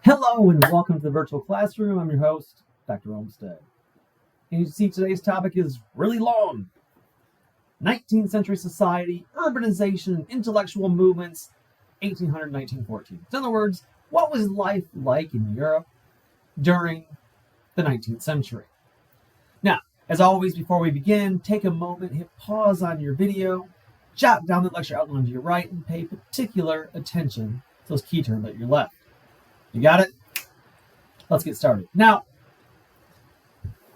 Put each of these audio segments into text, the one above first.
Hello and welcome to the virtual classroom. I'm your host, Dr. Olmsted. And you see today's topic is really long. 19th century society, urbanization, and intellectual movements, 1800-1914. In other words, what was life like in Europe during the 19th century? Now, as always, before we begin, take a moment, hit pause on your video, jot down the lecture outline to your right, and pay particular attention to those key terms at your left. You got it? Let's get started. Now,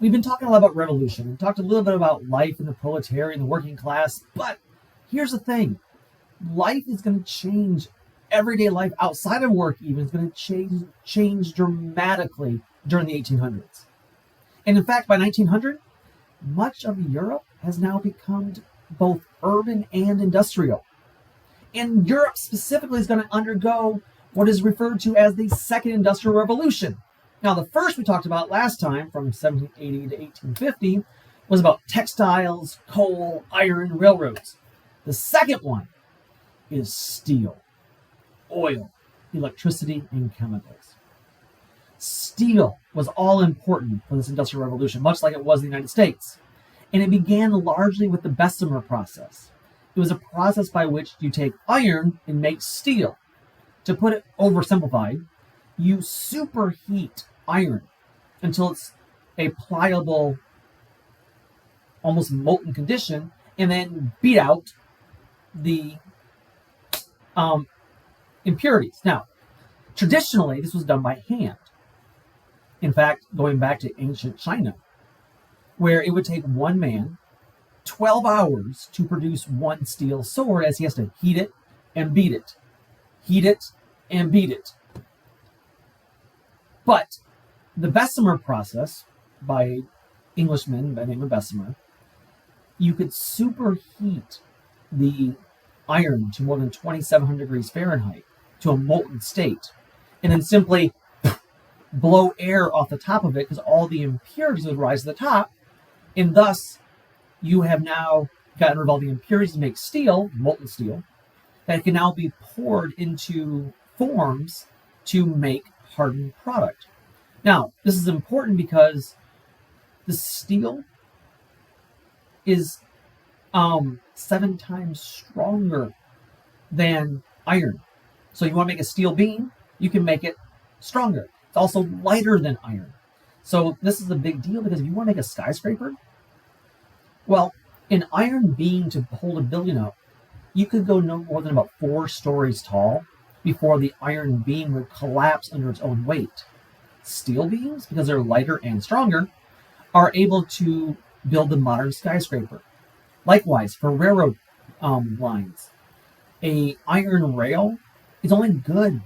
we've been talking a lot about revolution and talked a little bit about life in the proletariat and the working class, but here's the thing. Life is going to change. Everyday life outside of work even is going to change dramatically during the 1800s. And in fact, by 1900, much of Europe has now become both urban and industrial. And Europe specifically is going to undergo what is referred to as the Second Industrial Revolution. Now, the first we talked about last time, from 1780 to 1850, was about textiles, coal, iron, railroads. The second one is steel, oil, electricity, and chemicals. Steel was all important for this Industrial Revolution, much like it was in the United States. And it began largely with the Bessemer process. It was a process by which you take iron and make steel. To put it oversimplified, you superheat iron until it's a pliable, almost molten condition, and then beat out the impurities. Now, traditionally, this was done by hand. In fact, going back to ancient China, where it would take one man 12 hours to produce one steel sword, as he has to heat it and beat it. Heat it and beat it. But the Bessemer process, by Englishmen by the name of Bessemer, you could superheat the iron to more than 2,700 degrees Fahrenheit to a molten state, and then simply blow air off the top of it because all the impurities would rise to the top, and thus you have now gotten rid of all the impurities to make steel, molten steel, that can now be poured into forms to make hardened product. Now, this is important because the steel is 7 times stronger than iron. So you want to make a steel beam, you can make it stronger. It's also lighter than iron. So this is a big deal because if you want to make a skyscraper, well, an iron beam to hold a building up, you could go no more than about 4 stories tall before the iron beam would collapse under its own weight. Steel beams, because they're lighter and stronger, are able to build the modern skyscraper. Likewise, for railroad lines, a iron rail is only good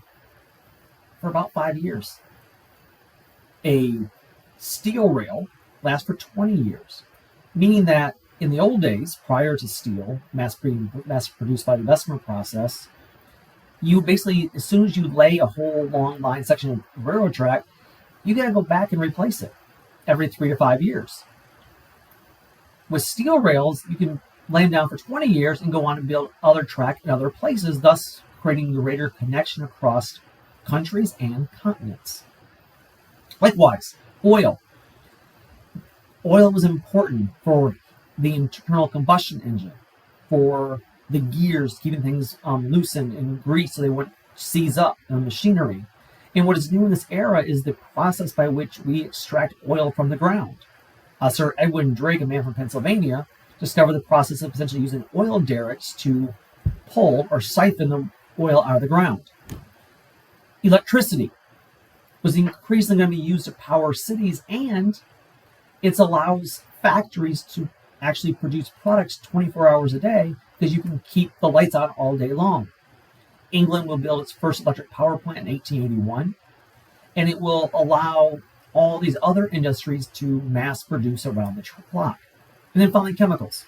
for about 5 years. A steel rail lasts for 20 years, meaning that in the old days, prior to steel, mass produced by the Bessemer process, you basically, as soon as you lay a whole long line section of railroad track, you got to go back and replace it every 3 to 5 years. With steel rails, you can lay them down for 20 years and go on to build other track in other places, thus creating greater connection across countries and continents. Likewise, oil. Oil was important for the internal combustion engine, for the gears, keeping things loosened and greased so they wouldn't seize up in the machinery. And what is new in this era is the process by which we extract oil from the ground. Sir Edwin Drake, a man from Pennsylvania, discovered the process of essentially using oil derricks to pull or siphon the oil out of the ground. Electricity was increasingly going to be used to power cities, and it allows factories to actually produce products 24 hours a day because you can keep the lights on all day long. England will build its first electric power plant in 1881, and it will allow all these other industries to mass produce around the clock. And then finally, chemicals.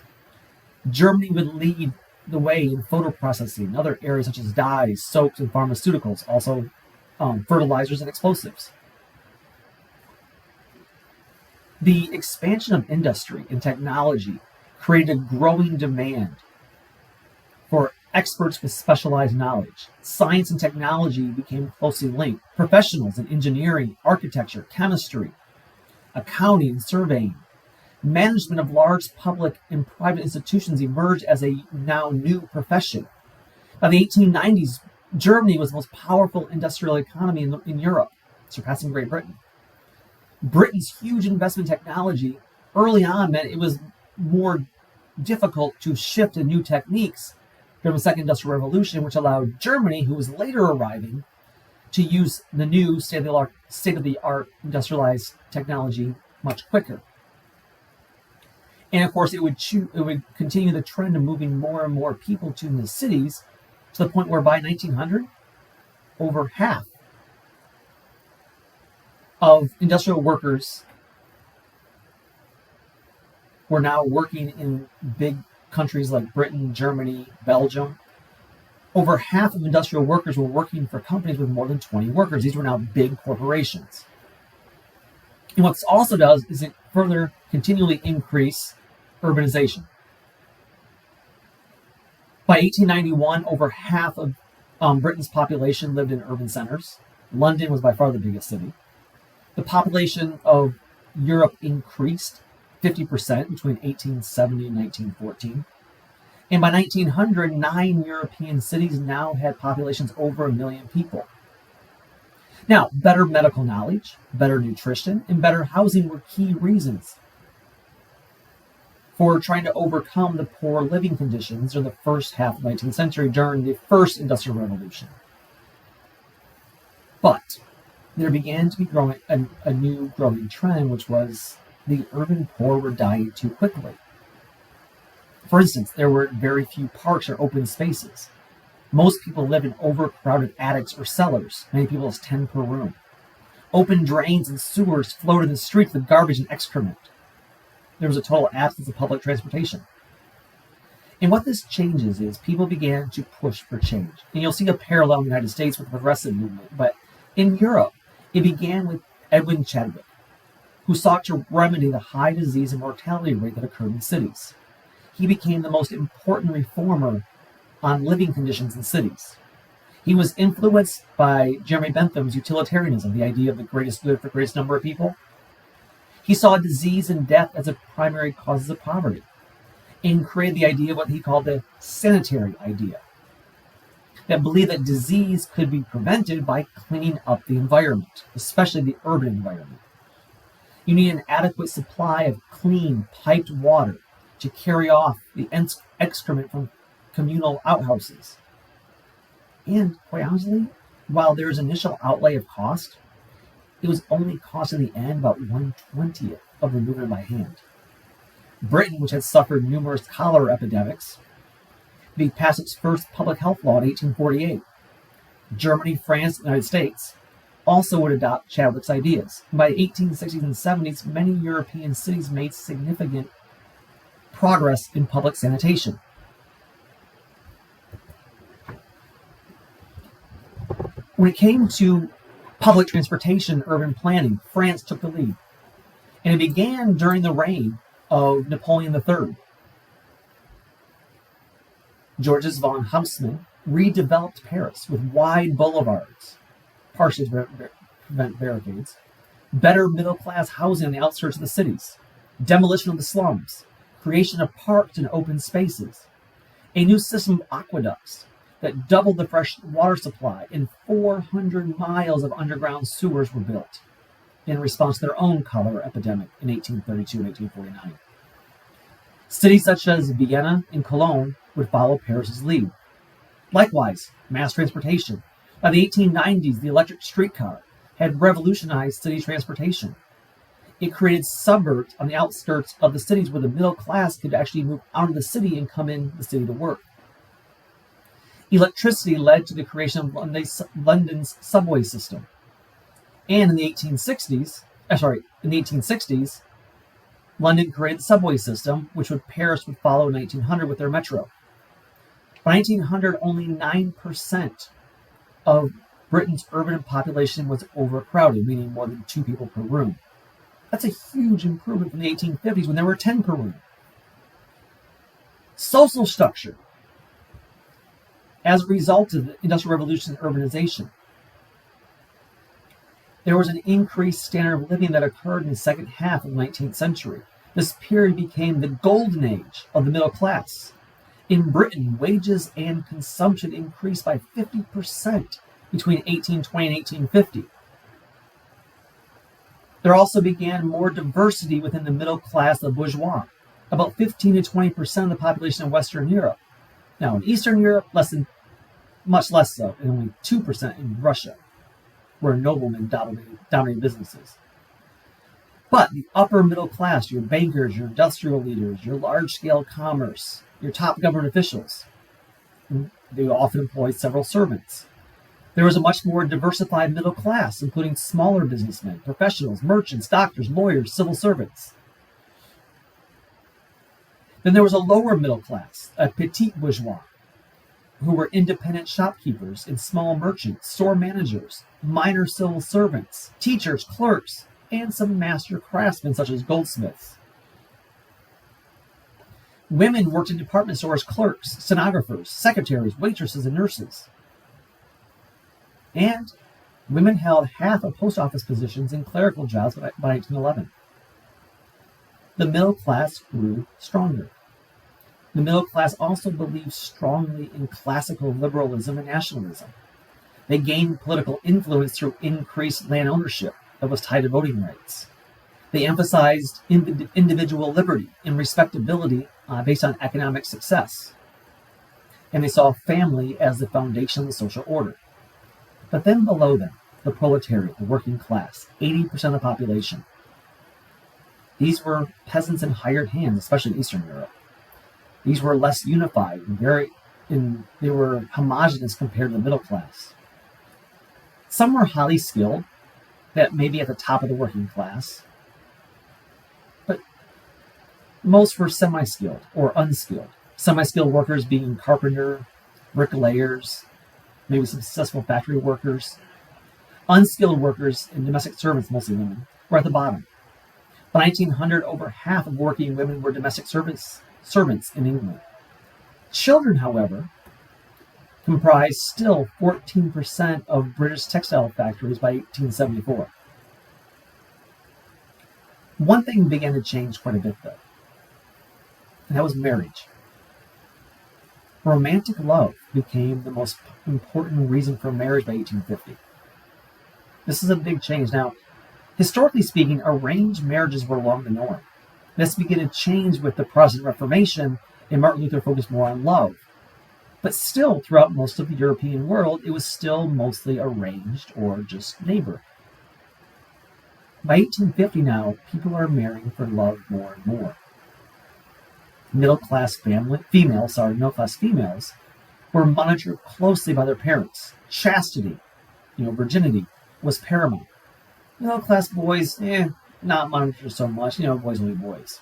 Germany would lead the way in photo processing and other areas such as dyes, soaps, and pharmaceuticals, also fertilizers and explosives. The expansion of industry and technology created a growing demand for experts with specialized knowledge. Science and technology became closely linked. Professionals in engineering, architecture, chemistry, accounting, and surveying. Management of large public and private institutions emerged as a now new profession. By the 1890s, Germany was the most powerful industrial economy in Europe, surpassing Great Britain. Britain's huge investment in technology early on meant it was more difficult to shift to new techniques during the Second Industrial Revolution, which allowed Germany, who was later arriving, to use the new state-of-the-art industrialized technology much quicker. And of course, it would continue the trend of moving more and more people to the cities, to the point where by 1900, over half of industrial workers were now working in big countries like Britain, Germany, Belgium. Over half of industrial workers were working for companies with more than 20 workers. These were now big corporations. And what this also does is it further continually increase urbanization. By 1891, over half of Britain's population lived in urban centers. London was by far the biggest city. The population of Europe increased 50% between 1870 and 1914. And by 1900, 9 European cities now had populations over 1 million people. Now, better medical knowledge, better nutrition, and better housing were key reasons for trying to overcome the poor living conditions in the first half of the 19th century during the first Industrial Revolution. But there began to be a new growing trend, which was the urban poor were dying too quickly. For instance, there were very few parks or open spaces. Most people live in overcrowded attics or cellars, many people as 10 per room. Open drains and sewers flowed in the streets with garbage and excrement. There was a total absence of public transportation. And what this changes is people began to push for change. And you'll see a parallel in the United States with the progressive movement. But in Europe, it began with Edwin Chadwick, who sought to remedy the high disease and mortality rate that occurred in cities. He became the most important reformer on living conditions in cities. He was influenced by Jeremy Bentham's utilitarianism, the idea of the greatest good for the greatest number of people. He saw disease and death as the primary causes of poverty, and created the idea of what he called the sanitary idea, that believed that disease could be prevented by cleaning up the environment, especially the urban environment. You need an adequate supply of clean, piped water to carry off the excrement from communal outhouses. And quite honestly, while there's initial outlay of cost, it was only cost in the end about 1/20 of removing it by hand. Britain, which had suffered numerous cholera epidemics, passed its first public health law in 1848. Germany, France, and the United States also would adopt Chadwick's ideas. And by the 1860s and 70s, many European cities made significant progress in public sanitation. When it came to public transportation, urban planning, France took the lead. And it began during the reign of Napoleon III. Georges von Haussmann redeveloped Paris with wide boulevards, partially to prevent barricades, better middle-class housing on the outskirts of the cities, demolition of the slums, creation of parks and open spaces, a new system of aqueducts that doubled the fresh water supply, and 400 miles of underground sewers were built in response to their own cholera epidemic in 1832 and 1849. Cities such as Vienna and Cologne would follow Paris's lead. Likewise, mass transportation. By the 1890s, the electric streetcar had revolutionized city transportation. It created suburbs on the outskirts of the cities where the middle class could actually move out of the city and come in the city to work. Electricity led to the creation of London's subway system. And in the 1860s, London created the subway system, which Paris would follow in 1900 with their metro. By 1900, only 9% of Britain's urban population was overcrowded, meaning more than 2 people per room. That's a huge improvement from the 1850s when there were 10 per room. Social structure. as a result of the Industrial Revolution and urbanization. There was an increased standard of living that occurred in the second half of the 19th century. This period became the golden age of the middle class. In Britain, wages and consumption increased by 50% between 1820 and 1850. There also began more diversity within the middle class, the bourgeois, about 15 to 20% of the population in Western Europe. Now, in Eastern Europe, much less so, and only 2% in Russia, where noblemen dominated businesses. But the upper middle class, your bankers, your industrial leaders, your large-scale commerce, your top government officials, they often employed several servants. There was a much more diversified middle class, including smaller businessmen, professionals, merchants, doctors, lawyers, civil servants. Then there was a lower middle class, a petit bourgeois, who were independent shopkeepers and small merchants, store managers, minor civil servants, teachers, clerks, and some master craftsmen such as goldsmiths. Women worked in department stores, clerks, stenographers, secretaries, waitresses, and nurses. And women held half of post office positions in clerical jobs by 1911. The middle class grew stronger. The middle class also believed strongly in classical liberalism and nationalism. They gained political influence through increased land ownership that was tied to voting rights. They emphasized individual liberty and respectability based on economic success. And they saw family as the foundation of the social order. But then below them, the proletariat, the working class, 80% of the population. These were peasants and hired hands, especially in Eastern Europe. These were less unified and they were homogenous compared to the middle class. Some were highly skilled, that may be at the top of the working class, but most were semi-skilled or unskilled. Semi-skilled workers being carpenter, bricklayers, maybe some successful factory workers. Unskilled workers and domestic servants, mostly women, were at the bottom. By 1900, over half of working women were domestic servants in England. Children, however, comprised still 14% of British textile factories by 1874. One thing began to change quite a bit, though, and that was marriage. Romantic love became the most important reason for marriage by 1850. This is a big change. Now, historically speaking, arranged marriages were long the norm. This began to change with the Protestant Reformation, and Martin Luther focused more on love. But still, throughout most of the European world, it was still mostly arranged or just neighbor. By 1850 now, people are marrying for love more and more. Middle-class females were monitored closely by their parents. Chastity, virginity, was paramount. Middle-class boys, not monitored so much, boys will be boys.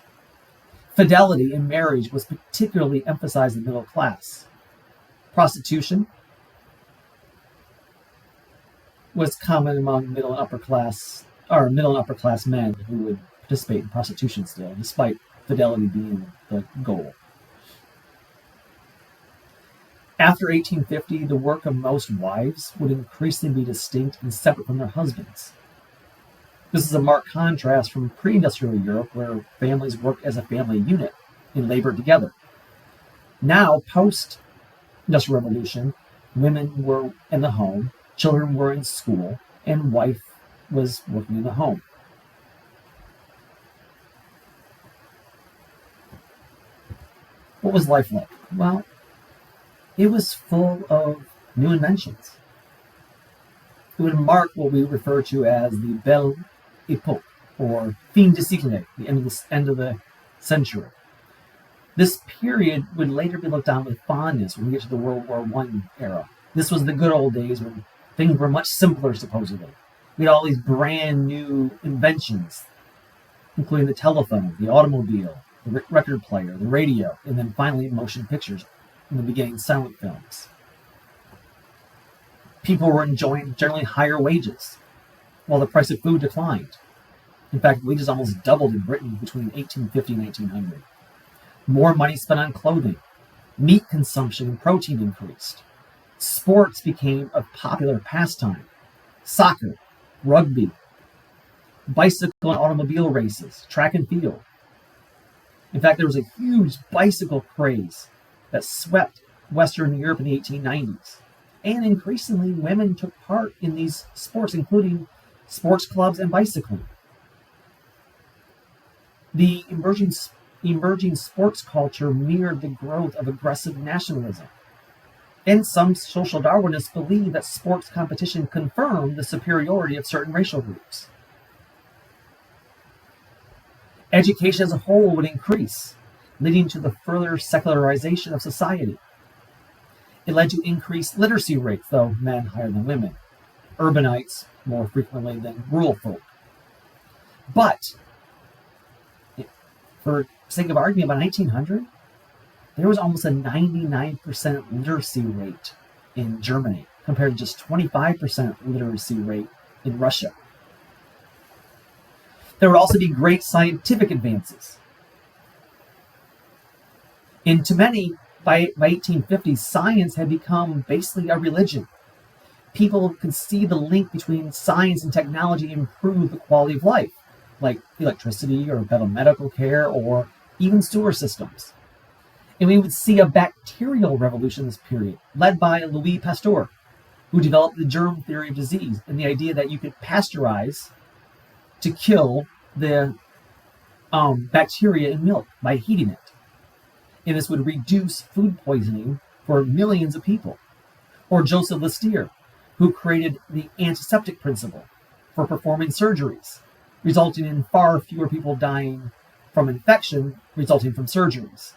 Fidelity in marriage was particularly emphasized in the middle class. Prostitution was common among middle and upper class men who would participate in prostitution still, despite fidelity being the goal. After 1850, the work of most wives would increasingly be distinct and separate from their husbands. This is a marked contrast from pre-industrial Europe, where families worked as a family unit and labored together. Now, post-industrial revolution, women were in the home, children were in school, and wife was working in the home. What was life like? Well, it was full of new inventions. It would mark what we refer to as the Belle Epoque, or fin de siècle, the end of the century. This period would later be looked on with fondness when we get to the World War I era. This was the good old days when things were much simpler, supposedly. We had all these brand new inventions, including the telephone, the automobile, the record player, the radio, and then finally motion pictures, in the beginning silent films. People were enjoying generally higher wages, while the price of food declined. In fact, wages almost doubled in Britain between 1850 and 1900. More money spent on clothing. Meat consumption and protein increased. Sports became a popular pastime. Soccer, rugby, bicycle and automobile races, track and field. In fact, there was a huge bicycle craze that swept Western Europe in the 1890s. And increasingly, women took part in these sports, including sports clubs and bicycling. The emerging sports culture mirrored the growth of aggressive nationalism. And some social Darwinists believe that sports competition confirmed the superiority of certain racial groups. Education as a whole would increase, leading to the further secularization of society. It led to increased literacy rates, though men higher than women, urbanites more frequently than rural folk. But, for sake of argument, by 1900, there was almost a 99% literacy rate in Germany, compared to just 25% literacy rate in Russia. There would also be great scientific advances. And to many, by 1850s, science had become basically a religion. People could see the link between science and technology improve the quality of life, like electricity or better medical care or even sewer systems. And we would see a bacterial revolution in this period, led by Louis Pasteur, who developed the germ theory of disease and the idea that you could pasteurize to kill the bacteria in milk by heating it. And this would reduce food poisoning for millions of people. Or Joseph Lister, who created the antiseptic principle for performing surgeries, resulting in far fewer people dying from infection resulting from surgeries.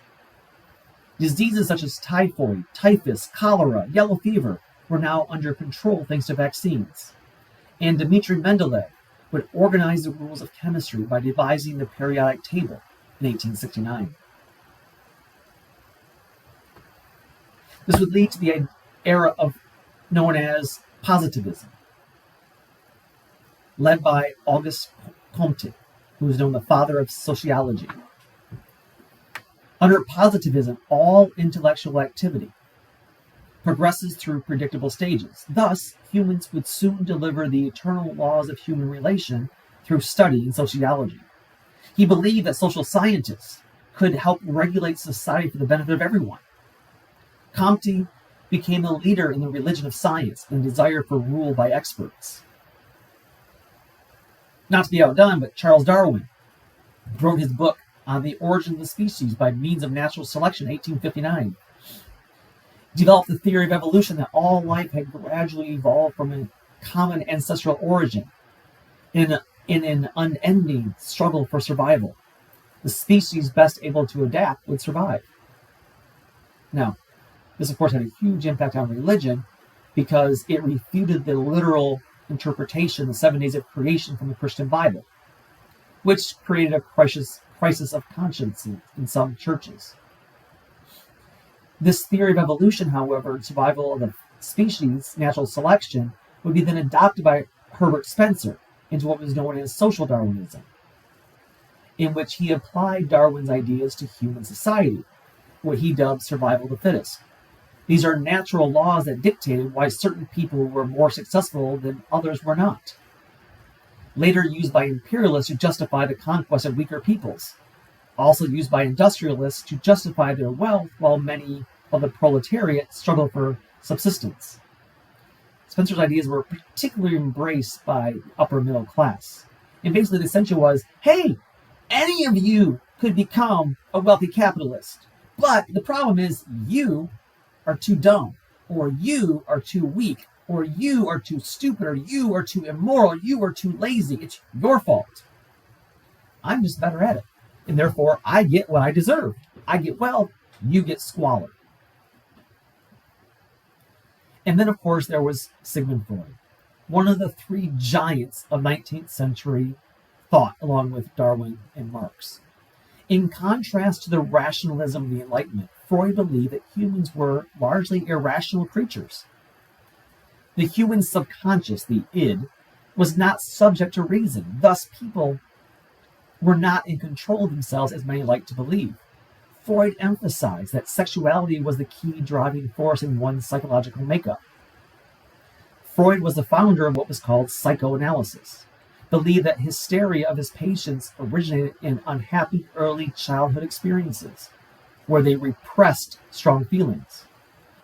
Diseases such as typhoid, typhus, cholera, yellow fever were now under control thanks to vaccines. And Dmitri Mendeleev would organize the rules of chemistry by devising the periodic table in 1869. This would lead to the era known as positivism, led by Auguste Comte, who is known as the father of sociology. Under positivism, all intellectual activity progresses through predictable stages. Thus, humans would soon deliver the eternal laws of human relation through study in sociology. He believed that social scientists could help regulate society for the benefit of everyone. Comte became a leader in the religion of science and desire for rule by experts. Not to be outdone, but Charles Darwin wrote his book on the origin of the species by means of natural selection, 1859. Developed the theory of evolution that all life had gradually evolved from a common ancestral origin in an unending struggle for survival. The species best able to adapt would survive. Now, this of course had a huge impact on religion because it refuted the literal interpretation of the 7 days of creation from the Christian Bible, which created a crisis of conscience in some churches. This theory of evolution, however, survival of the species, natural selection, would be then adopted by Herbert Spencer into what was known as social Darwinism, in which he applied Darwin's ideas to human society, what he dubbed survival of the fittest. These are natural laws that dictated why certain people were more successful than others were not. Later used by imperialists to justify the conquest of weaker peoples, also used by industrialists to justify their wealth while many of the proletariat struggled for subsistence. Spencer's ideas were particularly embraced by the upper middle class. And basically the essential was, hey, any of you could become a wealthy capitalist, but the problem is you are too dumb, or you are too weak, or you are too stupid, or you are too immoral, you are too lazy. It's your fault. I'm just better at it. And therefore, I get what I deserve. I get wealth, you get squalor. And then, of course, there was Sigmund Freud, one of the three giants of 19th century thought, along with Darwin and Marx. In contrast to the rationalism of the Enlightenment, Freud believed that humans were largely irrational creatures. The human subconscious, the id, was not subject to reason. Thus, people were not in control of themselves as many like to believe. Freud emphasized that sexuality was the key driving force in one's psychological makeup. Freud was the founder of what was called psychoanalysis, believed that hysteria of his patients originated in unhappy early childhood experiences, where they repressed strong feelings.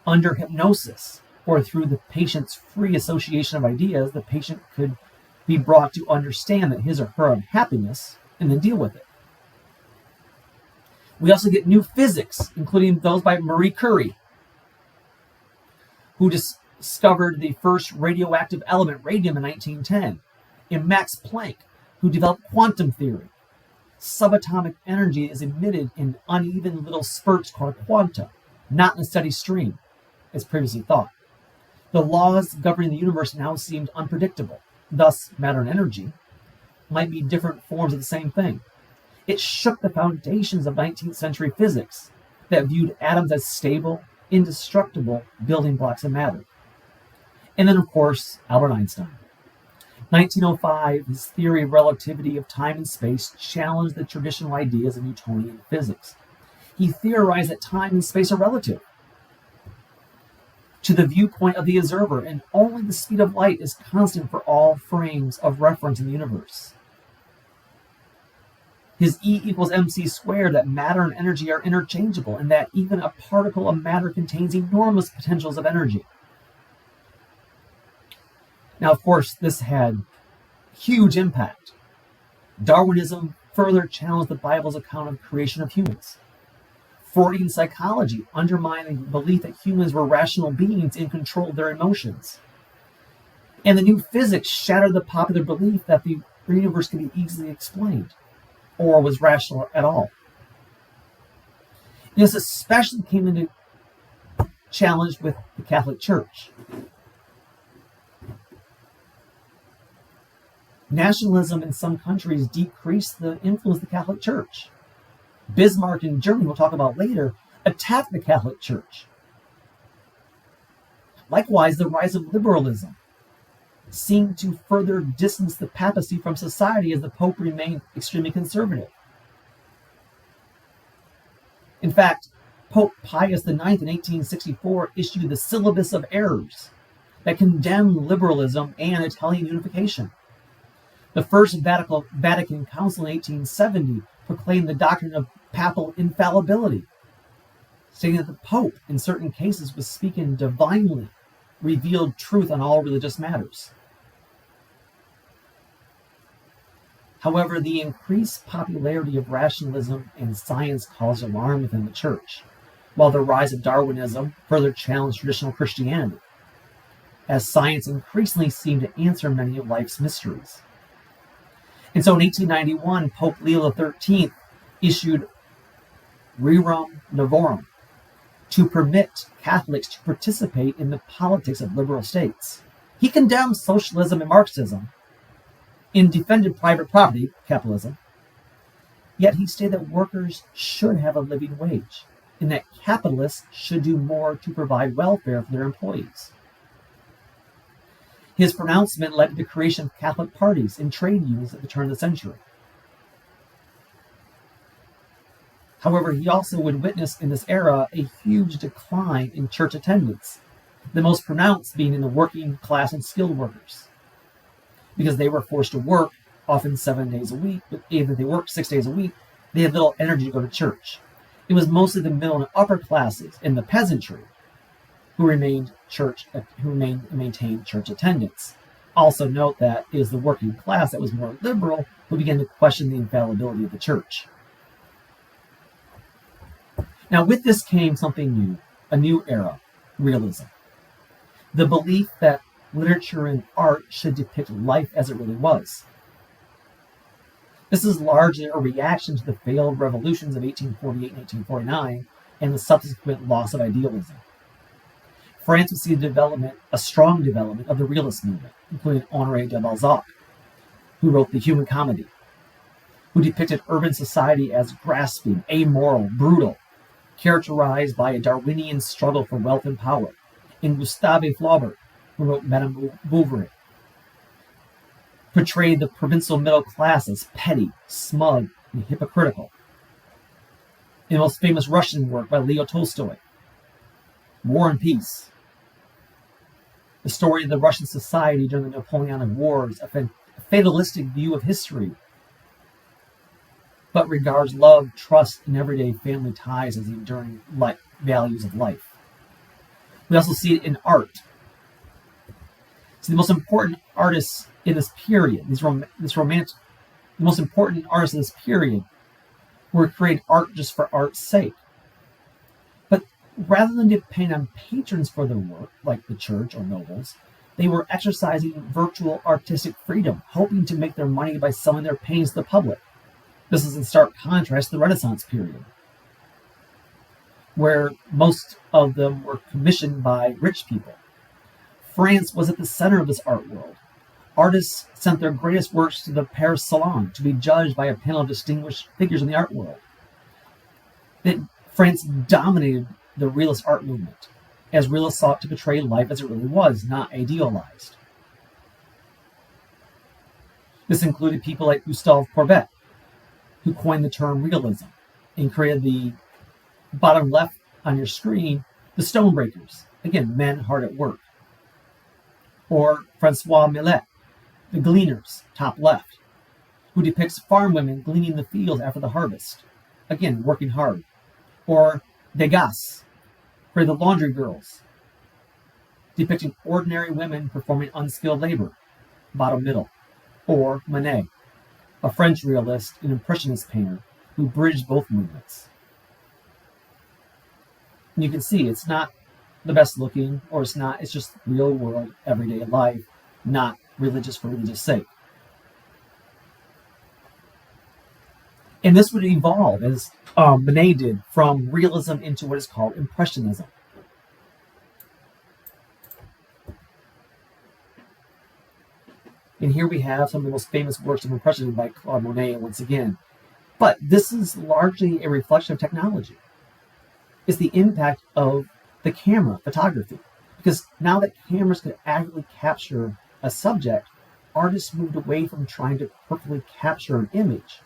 Under hypnosis, or through the patient's free association of ideas, the patient could be brought to understand that his or her unhappiness and then deal with it. We also get new physics, including those by Marie Curie, who discovered the first radioactive element, radium, in 1910, and Max Planck, who developed quantum theory. Subatomic energy is emitted in uneven little spurts called quanta, not in a steady stream, as previously thought. The laws governing the universe now seemed unpredictable. Thus, matter and energy might be different forms of the same thing. It shook the foundations of 19th century physics that viewed atoms as stable, indestructible building blocks of matter. And then, of course, Albert Einstein. 1905, his theory of relativity of time and space challenged the traditional ideas of Newtonian physics. He theorized that time and space are relative to the viewpoint of the observer, and only the speed of light is constant for all frames of reference in the universe. His E equals mc squared, that matter and energy are interchangeable, and that even a particle of matter contains enormous potentials of energy. Now, of course, this had huge impact. Darwinism further challenged the Bible's account of the creation of humans. Freudian psychology undermined the belief that humans were rational beings in control of their emotions. And the new physics shattered the popular belief that the universe could be easily explained or was rational at all. This especially came into challenge with the Catholic Church. Nationalism in some countries decreased the influence of the Catholic Church. Bismarck in Germany, we'll talk about later, attacked the Catholic Church. Likewise, the rise of liberalism seemed to further distance the papacy from society as the Pope remained extremely conservative. In fact, Pope Pius IX in 1864 issued the Syllabus of Errors that condemned liberalism and Italian unification. The First Vatican Council in 1870 proclaimed the doctrine of papal infallibility, stating that the Pope, in certain cases, was speaking divinely revealed truth on all religious matters. However, the increased popularity of rationalism and science caused alarm within the Church, while the rise of Darwinism further challenged traditional Christianity, as science increasingly seemed to answer many of life's mysteries. And so in 1891, Pope Leo XIII issued Rerum Novarum to permit Catholics to participate in the politics of liberal states. He condemned socialism and Marxism and defended private property, capitalism, yet he stated that workers should have a living wage and that capitalists should do more to provide welfare for their employees. His pronouncement led to the creation of Catholic parties and trade unions at the turn of the century. However, he also would witness in this era a huge decline in church attendance, the most pronounced being in the working class and skilled workers, because they were forced to work often 7 days a week, but even if they worked 6 days a week, they had little energy to go to church. It was mostly the middle and upper classes and the peasantry who maintained church attendance. Also note that it is the working class that was more liberal who began to question the infallibility of the church. Now, with this came something new, a new era, realism. The belief that literature and art should depict life as it really was. This is largely a reaction to the failed revolutions of 1848 and 1849 and the subsequent loss of idealism. France would see a strong development of the realist movement, including Honoré de Balzac, who wrote The Human Comedy, who depicted urban society as grasping, amoral, brutal, characterized by a Darwinian struggle for wealth and power, and Gustave Flaubert, who wrote Madame Bovary, portrayed the provincial middle class as petty, smug, and hypocritical. In the most famous Russian work by Leo Tolstoy, War and Peace, the story of the Russian society during the Napoleonic Wars, a fatalistic view of history, but regards love, trust, and everyday family ties as the enduring values of life. We also see it in art. So the most important artists in this period, the most important artists of this period, were creating art just for art's sake. But rather than depend on patrons for their work, like the church or nobles, they were exercising virtual artistic freedom, hoping to make their money by selling their paintings to the public. This is in stark contrast to the Renaissance period, where most of them were commissioned by rich people. France was at the center of this art world. Artists sent their greatest works to the Paris Salon to be judged by a panel of distinguished figures in the art world. France dominated the realist art movement, as realists sought to portray life as it really was, not idealized. This included people like Gustave Courbet, who coined the term realism and created the bottom left on your screen, the Stonebreakers, again, men hard at work. Or Francois Millet, the Gleaners, top left, who depicts farm women gleaning the fields after the harvest, again, working hard. Or Degas, for the Laundry Girls, depicting ordinary women performing unskilled labor, bottom middle. Or Manet, a French realist and impressionist painter who bridged both movements. And you can see it's not the best looking, or it's just real world, everyday life, not religious for religious sake. And this would evolve, as Manet did, from realism into what is called impressionism. And here we have some of the most famous works of impressionism by Claude Monet once again. But this is largely a reflection of technology. It's the impact of the camera, photography. Because now that cameras could accurately capture a subject, artists moved away from trying to perfectly capture an image.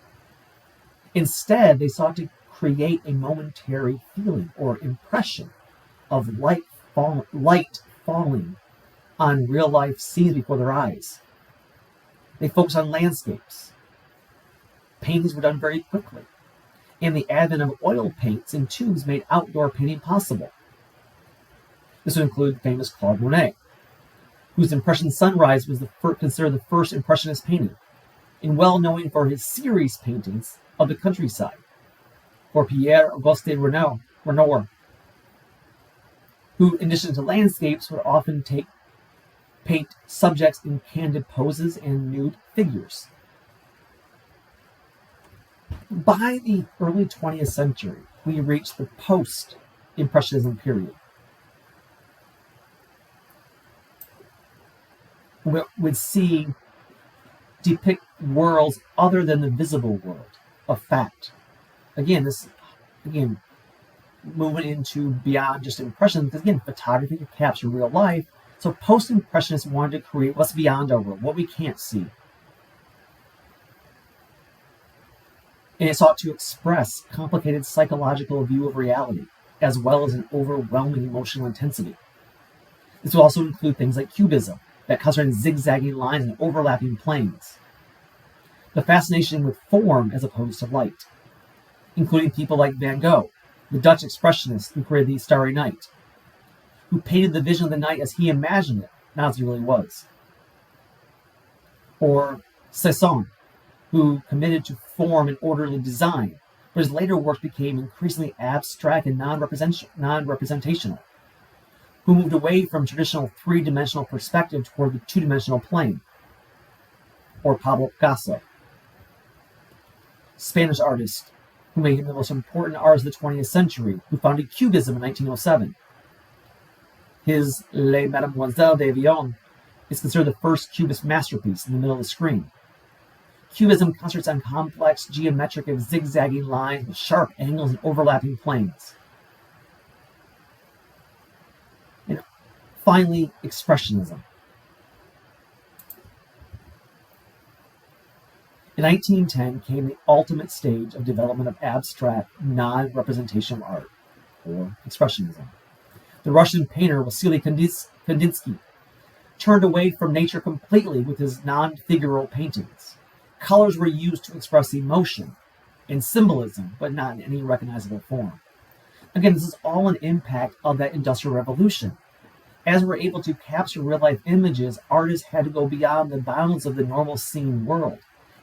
Instead, they sought to create a momentary feeling or impression of light falling on real-life scenes before their eyes. They focused on landscapes. Paintings were done very quickly, and the advent of oil paints and tubes made outdoor painting possible. This would include famous Claude Monet, whose Impression Sunrise was considered the first Impressionist painting, and well known for his series paintings of the countryside, or Pierre-Auguste Renoir, who, in addition to landscapes, would often paint subjects in candid poses and nude figures. By the early 20th century, we reached the post-Impressionism period. We would see depict worlds other than the visible world of fact. Again, moving into beyond just impressions, because again, photography could capture real life. So post-impressionists wanted to create what's beyond our world, what we can't see. And it sought to express complicated psychological view of reality, as well as an overwhelming emotional intensity. This will also include things like cubism, that concentrates zigzagging lines and overlapping planes. The fascination with form as opposed to light, including people like Van Gogh, the Dutch expressionist who created the Starry Night, who painted the vision of the night as he imagined it, not as it really was. Or Cezanne, who committed to form and orderly design, but his later work became increasingly abstract and non-representational, who moved away from traditional three-dimensional perspective toward the two-dimensional plane. Or Pablo Picasso, Spanish artist who made him the most important artist of the 20th century, who founded Cubism in 1907. His Les Mademoiselles d'Avignon is considered the first Cubist masterpiece in the middle of the screen. Cubism concentrates on complex geometric and zigzagging lines with sharp angles and overlapping planes. And finally, Expressionism. In 1910 came the ultimate stage of development of abstract, non-representational art, or Expressionism. The Russian painter Vasily Kandinsky turned away from nature completely with his non-figural paintings. Colors were used to express emotion and symbolism, but not in any recognizable form. Again, this is all an impact of that Industrial Revolution. As we're able to capture real-life images, artists had to go beyond the bounds of the normal seen world.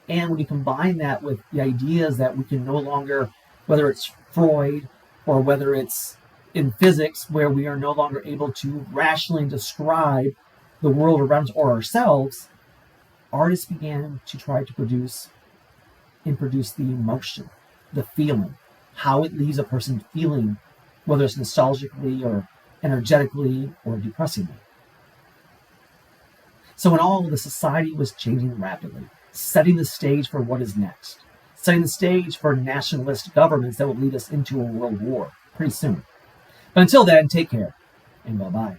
And when you combine that with the ideas that we can no longer, whether it's Freud or whether it's in physics, where we are no longer able to rationally describe the world around us or ourselves, artists began to try to produce the emotion, the feeling, how it leaves a person feeling, whether it's nostalgically or energetically or depressingly. So in all, the society was changing rapidly, setting the stage for what is next, setting the stage for nationalist governments that will lead us into a world war pretty soon. But until then, take care, and bye-bye.